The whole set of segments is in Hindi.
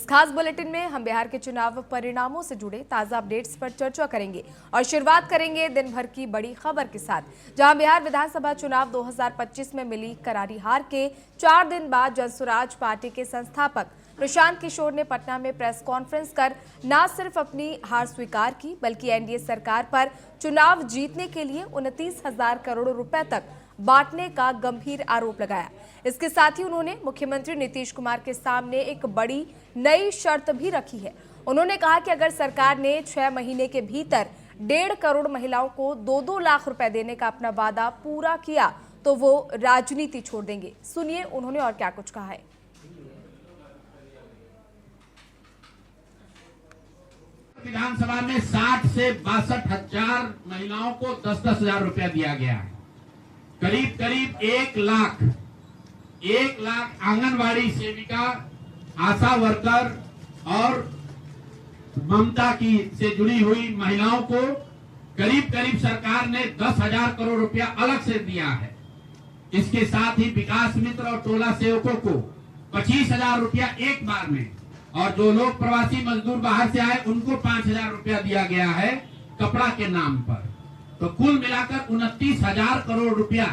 खास बुलेटिन में हम बिहार के चुनाव परिणामों से जुड़े ताजा अपडेट्स पर चर्चा करेंगे और शुरुआत करेंगे दिन भर की बड़ी खबर के साथ, जहां बिहार विधानसभा चुनाव 2025 में मिली करारी हार के 4 दिन बाद जनसुराज पार्टी के संस्थापक प्रशांत किशोर ने पटना में प्रेस कॉन्फ्रेंस कर न सिर्फ अपनी हार स्वीकार की, बल्कि एनडीए सरकार पर चुनाव जीतने के लिए 29,000 करोड़ रुपए तक बांटने का गंभीर आरोप लगाया। इसके साथ ही उन्होंने मुख्यमंत्री नीतीश कुमार के सामने एक बड़ी नई शर्त भी रखी है। उन्होंने कहा कि अगर सरकार ने 6 महीने के भीतर 1.5 करोड़ महिलाओं को 2-2 लाख रुपए देने का अपना वादा पूरा किया तो वो राजनीति छोड़ देंगे। सुनिए उन्होंने और क्या कुछ कहा है। विधानसभा में 60 से 62,000 महिलाओं को 10-10 हजार रुपया दिया गया है। करीब करीब 1 लाख आंगनवाड़ी सेविका, आशा वर्कर और ममता की से जुड़ी हुई महिलाओं को करीब करीब सरकार ने 10,000 करोड़ रुपया अलग से दिया है। इसके साथ ही विकास मित्र और टोला सेवकों को 25,000 रुपया एक बार में, और जो लोग प्रवासी मजदूर बाहर से आए उनको 5,000 रुपया दिया गया है कपड़ा के नाम पर। तो कुल मिलाकर 29,000 करोड़ रुपया,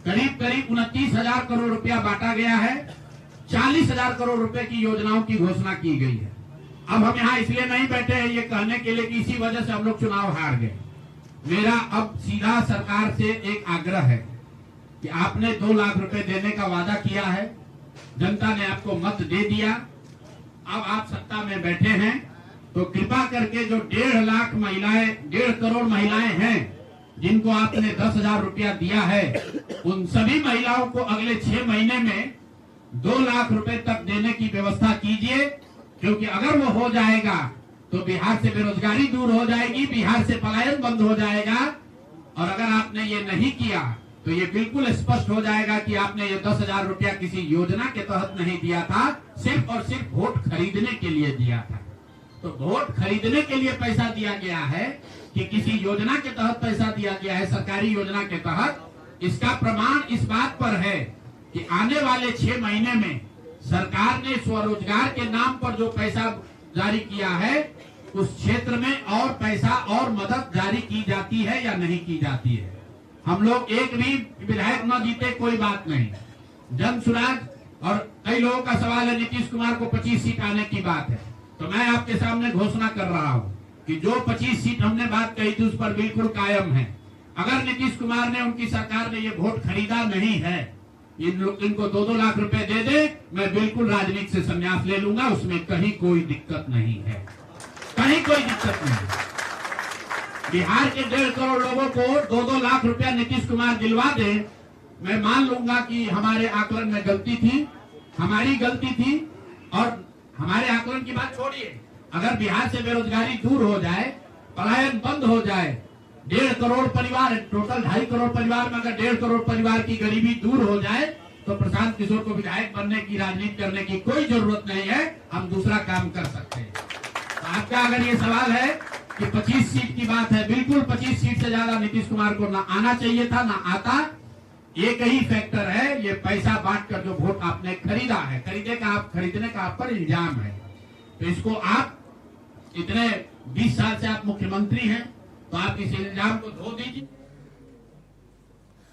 करीब करीब 29,000 करोड़ रुपया बांटा गया है। 40,000 करोड़ रुपए की योजनाओं की घोषणा की गई है। अब हम यहाँ इसलिए नहीं बैठे हैं ये कहने के लिए कि इसी वजह से हम लोग चुनाव हार गए। मेरा अब सीधा सरकार से एक आग्रह है कि आपने 2 लाख रुपए देने का वादा किया है, जनता ने आपको मत दे दिया, अब आप सत्ता में बैठे हैं, तो कृपा करके जो 1.5 करोड़ महिलाएं हैं जिनको आपने 10,000 रुपया दिया है, उन सभी महिलाओं को अगले 6 महीने में 2 लाख रुपए तक देने की व्यवस्था कीजिए। क्योंकि अगर वो हो जाएगा तो बिहार से बेरोजगारी दूर हो जाएगी, बिहार से पलायन बंद हो जाएगा। और अगर आपने ये नहीं किया तो ये बिल्कुल स्पष्ट हो जाएगा कि आपने ये 10,000 रुपया किसी योजना के तहत नहीं दिया था, सिर्फ और सिर्फ वोट खरीदने के लिए दिया था। तो वोट खरीदने के लिए पैसा दिया गया है कि किसी योजना के तहत पैसा दिया गया है, सरकारी योजना के तहत। इसका प्रमाण इस बात पर है कि आने वाले 6 महीने में सरकार ने स्वरोजगार के नाम पर जो पैसा जारी किया है, उस क्षेत्र में और पैसा और मदद जारी की जाती है या नहीं की जाती है। हम लोग एक भी विधायक न जीते कोई बात नहीं, जनसुराज, और कई लोगों का सवाल है नीतीश कुमार को 25 सीट आने की बात है, तो मैं आपके सामने घोषणा कर रहा हूं कि जो 25 सीट हमने बात कही थी उस पर बिल्कुल कायम है। अगर नीतीश कुमार ने, उनकी सरकार ने ये वोट खरीदा नहीं है, इनको 2-2 लाख रुपए दे दे, मैं बिल्कुल राजनीति से संन्यास ले लूंगा, उसमें कहीं कोई दिक्कत नहीं है, कहीं कोई दिक्कत नहीं। बिहार के 1.5 करोड़ लोगों को 2-2 लाख रुपया नीतीश कुमार दिलवा दे, मैं मान लूंगा कि हमारे आकलन में गलती थी, हमारी गलती थी। और हमारे आकलन की बात छोड़िए, अगर बिहार से बेरोजगारी दूर हो जाए, पलायन बंद हो जाए, 1.5 करोड़ परिवार, टोटल 2.5 करोड़ परिवार में अगर 1.5 करोड़ परिवार की गरीबी दूर हो जाए, तो प्रशांत किशोर को विधायक बनने की, राजनीति करने की कोई जरूरत नहीं है, हम दूसरा काम कर सकते हैं। तो आपका अगर ये सवाल है कि 25 सीट की बात है, बिल्कुल 25 सीट से ज्यादा नीतीश कुमार को ना आना चाहिए था, ना आता। एक ही फैक्टर है, ये पैसा बांटकर जो वोट आपने खरीदा है, खरीदने का आप पर इल्जाम है। तो इसको आप इतने 20 साल से आप मुख्यमंत्री हैं, तो आप इस इल्जाम को धो दीजिए।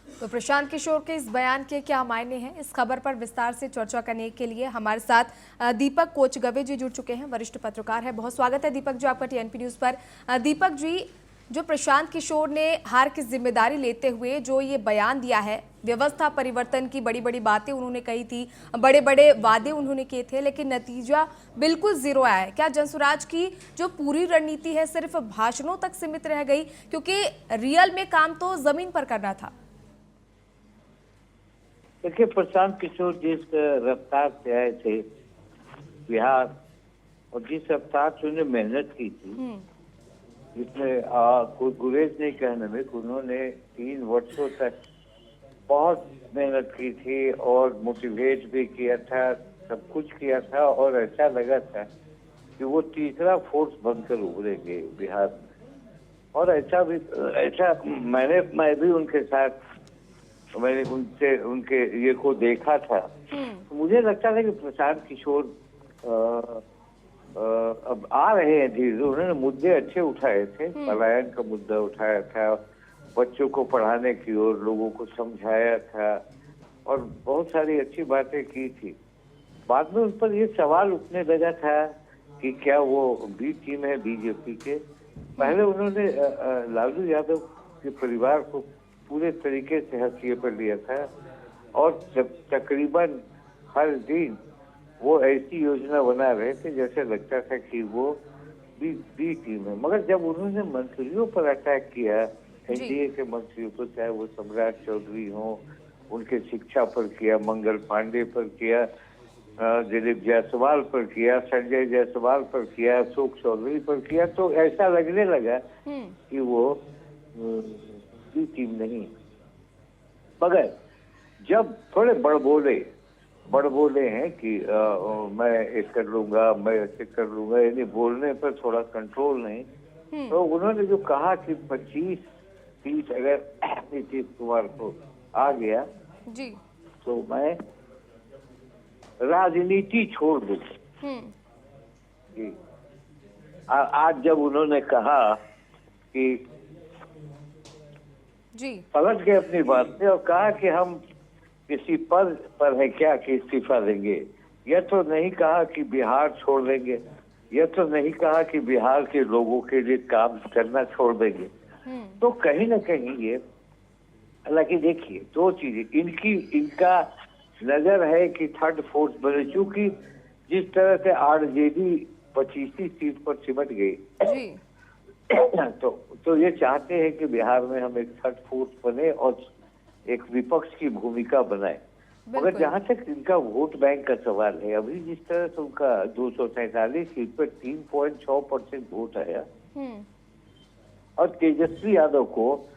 तो प्रशांत किशोर के इस बयान के क्या मायने हैं, इस खबर पर विस्तार से चर्चा करने के लिए हमारे साथ दीपक कोचगवे जी जुड़ चुके हैं, वरिष्ठ पत्रकार है। बहुत स्वागत है दीपक जी आपका टीएनपी न्यूज पर। दीपक जी, जो प्रशांत किशोर ने हार की जिम्मेदारी लेते हुए जो ये बयान दिया है, व्यवस्था परिवर्तन की बड़ी बड़ी बातें उन्होंने कही थी, बड़े बड़े वादे उन्होंने किए थे, लेकिन नतीजा बिल्कुल जीरो आया है। क्या जनसुराज की जो पूरी रणनीति है सिर्फ भाषणों तक सीमित रह गई, क्योंकि रियल में काम तो जमीन पर करना था? देखिए, प्रशांत किशोर जिस रफ्तार से आए थे बिहार, और जिस रफ्तार से उन्होंने मेहनत की थी, जिसमें कोई गुरेज नहीं कहने में, उन्होंने 3 वर्षों तक बहुत मेहनत की थी और मोटिवेट भी किया था, सब कुछ किया था, और ऐसा लगा था कि वो तीसरा फोर्स बनकर उभरेंगे बिहार में। और ऐसा मैं भी उनके साथ, मैंने उनके ये को देखा था। तो मुझे लगता था कि प्रशांत किशोर अब आ रहे हैं धीरे। उन्होंने मुद्दे अच्छे उठाए थे, पलायन का मुद्दा उठाया था, बच्चों को पढ़ाने की ओर लोगों को समझाया था और बहुत सारी अच्छी बातें की थी। बाद में उन पर ये सवाल उठने लगा था कि क्या वो बी टीम है बीजेपी के। पहले उन्होंने लालू यादव के परिवार को पूरे तरीके से हथिये पर लिया था और तकरीबन हर दिन वो ऐसी योजना बना रहे थे जैसे लगता था कि वो बी टीम है। मगर जब उन्होंने मंत्रियों पर अटैक किया, एनडीए के मंत्रियों पर, चाहे वो सम्राट चौधरी हो, उनके शिक्षा पर किया, मंगल पांडे पर किया, दिलीप जायसवाल पर किया, संजय जायसवाल पर किया, अशोक चौधरी पर किया, तो ऐसा लगने लगा कि वो बी टीम नहीं। मगर जब थोड़े बड़बोले हैं कि मैं ये कर लूंगा, मैं ऐसे कर लूंगा, यानी बोलने पर थोड़ा कंट्रोल नहीं, तो उन्होंने जो कहा कि 25-30 अगर नीतीश कुमार को आ गया जी तो मैं राजनीति छोड़ दूंगा। जी। आज जब उन्होंने कहा कि जी पलट गए अपनी बात से और कहा कि हम किसी पद पर है क्या कि इस्तीफा देंगे, यह तो नहीं कहा कि बिहार छोड़ देंगे, यह तो नहीं कहा कि बिहार के लोगों के लिए काम करना छोड़ देंगे। तो कहीं ना कहीं ये, हालांकि देखिए दो चीजें, इनका नजर है कि थर्ड फोर्स बने, चूंकि जिस तरह से आरजेडी 25वीं सीट पर सिमट गई जी तो ये चाहते हैं कि बिहार में हम एक थर्ड फोर्स बने और एक विपक्ष की भूमिका बनाए। मगर जहां तक इनका वोट बैंक का सवाल है, अभी जिस तरह से उनका 243 सीट पर 3.6% वोट आया और तेजस्वी यादव को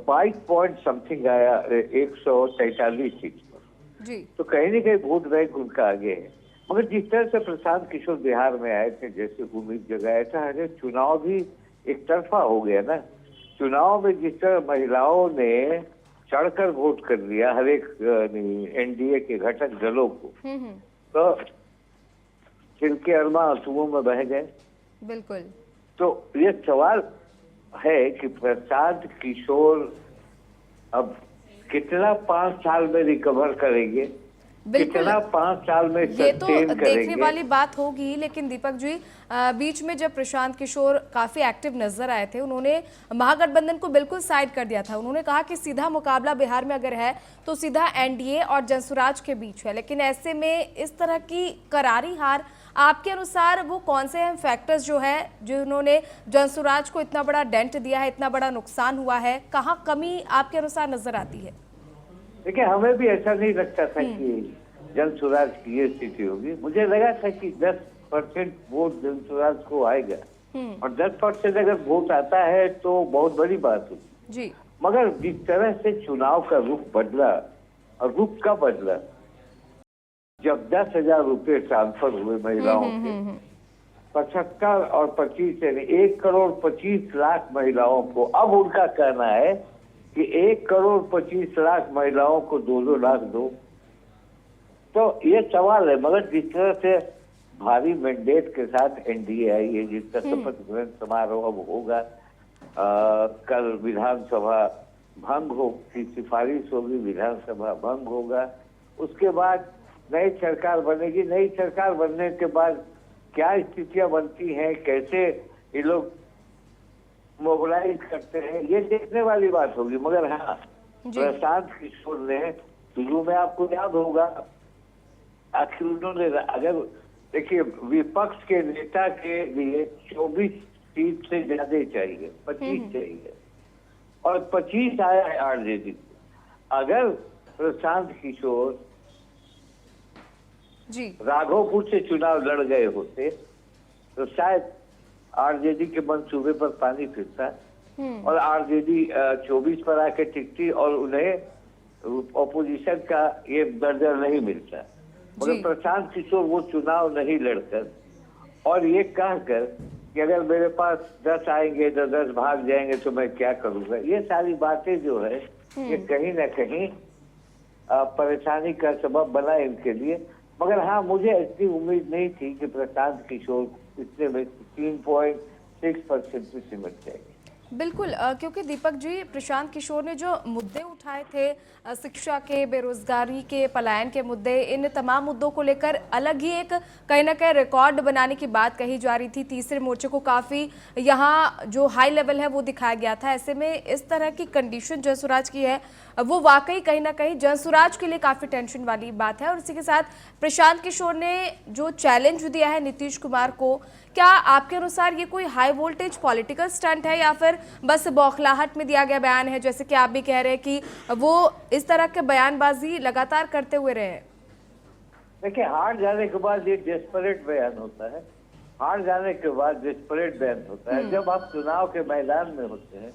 22 पॉइंट समथिंग आया 143 सीट पर, जी तो कहीं ना कहीं वोट बैंक उनका आगे है। मगर जिस तरह से प्रशांत किशोर बिहार में आए थे, जैसे उम्मीद जगाया था, हर चुनाव भी एक तरफा हो गया ना। चुनाव में जिस तरह महिलाओं ने चढ़कर वोट कर लिया हर एक एनडीए के घटक दलों को, तो जिनके अरमा आंसुओं में बह गए। बिल्कुल। तो ये सवाल है कि प्रशांत किशोर अब कितना 5 साल में रिकवर करेंगे, कितना 5 साल में ये तो सस्टेन देखने करेंगे। वाली बात होगी। लेकिन दीपक जी, बीच में जब प्रशांत किशोर काफी एक्टिव नजर आए थे, उन्होंने महागठबंधन को बिल्कुल साइड कर दिया था। उन्होंने कहा कि सीधा मुकाबला बिहार में अगर है तो सीधा एनडीए और जनसुराज के बीच है। लेकिन ऐसे में इस तरह की करारी हार, आपके अनुसार वो कौन से अहम फैक्टर्स जो है जिन्होंने जनसुराज को इतना बड़ा डेंट दिया है, इतना बड़ा नुकसान हुआ है, कहाँ कमी आपके अनुसार नजर आती है? देखिए, हमें भी ऐसा नहीं लगता था कि जनसुराज की ये स्थिति होगी। मुझे लगा था कि 10% वोट जनसुराज को आएगा और 10% अगर वोट आता है तो बहुत बड़ी बात होगी जी। मगर जिस तरह से चुनाव का रुख बदला, और रुख का बदला, जब 10,000 रुपये ट्रांसफर हुए महिलाओं के, 75 और 25 यानी 1,25,00,000 महिलाओं को, अब उनका कहना है कि 1,25,00,000 महिलाओं को 2-2 लाख दो। तो ये सवाल है। मगर जिस तरह से भारी मैंडेट के साथ एनडीए आई है, जिसका शपथ ग्रहण समारोह अब होगा, कल विधानसभा भंग हो की सिफारिश होगी, विधानसभा भंग होगा, उसके बाद नई सरकार बनेगी। नई सरकार बनने के बाद क्या स्थितियां बनती हैं, कैसे ये लोग मोबिलाइज करते हैं, ये देखने वाली बात होगी। मगर हाँ, प्रशांत किशोर ने शुरू में, आपको याद होगा, आखिर उन्होंने, अगर देखिए, विपक्ष के नेता के लिए 24 सीट से ज्यादा चाहिए, 25 चाहिए, और 25 आया है आरजेडी को। अगर प्रशांत किशोर जी राघोपुर से चुनाव लड़ गए होते तो शायद आरजेडी के मंसूबे पर पानी फिरता और आरजेडी 24 पर आके टिकती और उन्हें ऑपोजिशन का ये दर्जा नहीं मिलता। मगर प्रशांत किशोर वो चुनाव नहीं लड़कर और ये कहकर कि अगर मेरे पास 10 आएंगे तो 10 भाग जाएंगे तो मैं क्या करूंगा, ये सारी बातें जो है ये कहीं ना कहीं परेशानी का सबब बना इनके लिए। मगर हाँ, मुझे इतनी उम्मीद नहीं थी कि प्रशांत किशोर इतने में 3.6% से सिमट जाएंगे। बिल्कुल क्योंकि दीपक जी, प्रशांत किशोर ने जो मुद्दे उठाए थे, शिक्षा के, बेरोजगारी के, पलायन के मुद्दे, इन तमाम मुद्दों को लेकर अलग ही एक कहीं ना कहीं रिकॉर्ड बनाने की बात कही जा रही थी। तीसरे मोर्चे को काफ़ी यहाँ जो हाई लेवल है वो दिखाया गया था। ऐसे में इस तरह की कंडीशन जयसुराज की है, वो वाकई कहीं ना कहीं जयसुराज के लिए काफ़ी टेंशन वाली बात है। और इसी के साथ प्रशांत किशोर ने जो चैलेंज दिया है नीतीश कुमार को, क्या आपके अनुसार ये कोई हाई वोल्टेज पॉलिटिकल स्टंट है या फिर बस बौखलाहट में दिया गया बयान है, जैसे कि आप भी कह रहे हैं कि वो इस तरह के बयानबाजी लगातार करते हुए रहे हैं? देखिए, हार जाने के बाद ये डेस्परेट बयान होता है। हार जाने के बाद डेस्परेट बयान होता है। जब आप चुनाव के मैदान में होते हैं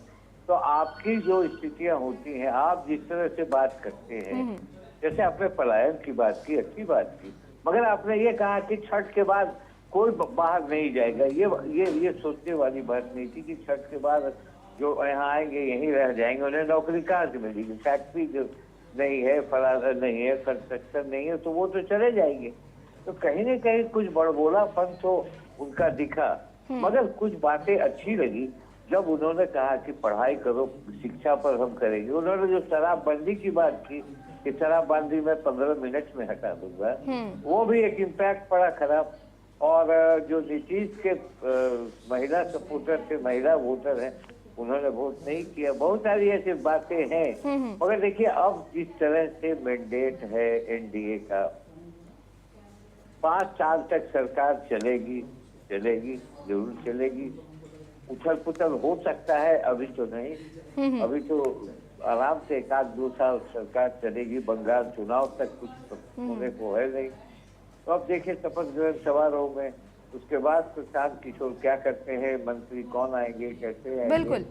तो आपकी जो स्थितियां होती हैं, आप जिस तरह से बात करते हैं, जैसे आपने पलायन की बात की, अच्छी बात की, मगर आपने ये कहा कि छठ के बाद कोई बाहर नहीं जाएगा। ये सोचने वाली बात नहीं थी कि छठ के बाद जो यहाँ आएंगे यहीं रह जाएंगे, उन्हें नौकरी कहाँ से मिलेगी? फैक्ट्री जो नहीं है, फलाना नहीं है, कंस्ट्रक्शन नहीं है, तो वो तो चले जाएंगे। तो कहीं न कहीं कुछ बड़बोलापन तो उनका दिखा, मगर कुछ बातें अच्छी लगी जब उन्होंने कहा कि पढ़ाई करो, शिक्षा पर हम करेंगे। उन्होंने जो शराबबंदी की बात की कि शराबबंदी मैं 15 मिनट में हटा दूंगा, वो भी एक इम्पैक्ट पड़ा खराब। और जो नीतीश के महिला सपोर्टर थे, महिला वोटर हैं, उन्होंने वोट नहीं किया। बहुत सारी ऐसी बातें हैं। मगर देखिए, अब जिस तरह से मैंडेट है एनडीए का, 5 साल तक सरकार चलेगी, जरूर चलेगी। उथल पुथल हो सकता है, अभी तो नहीं। अभी तो आराम से 1-2 साल सरकार चलेगी। बंगाल चुनाव तक कुछ होने को है नहीं। तो अब देखिए शपथ ग्रहण समारोह में, उसके बाद प्रशांत किशोर क्या करते हैं, मंत्री कौन आएंगे, कैसे आएंगे, बिल्कुल।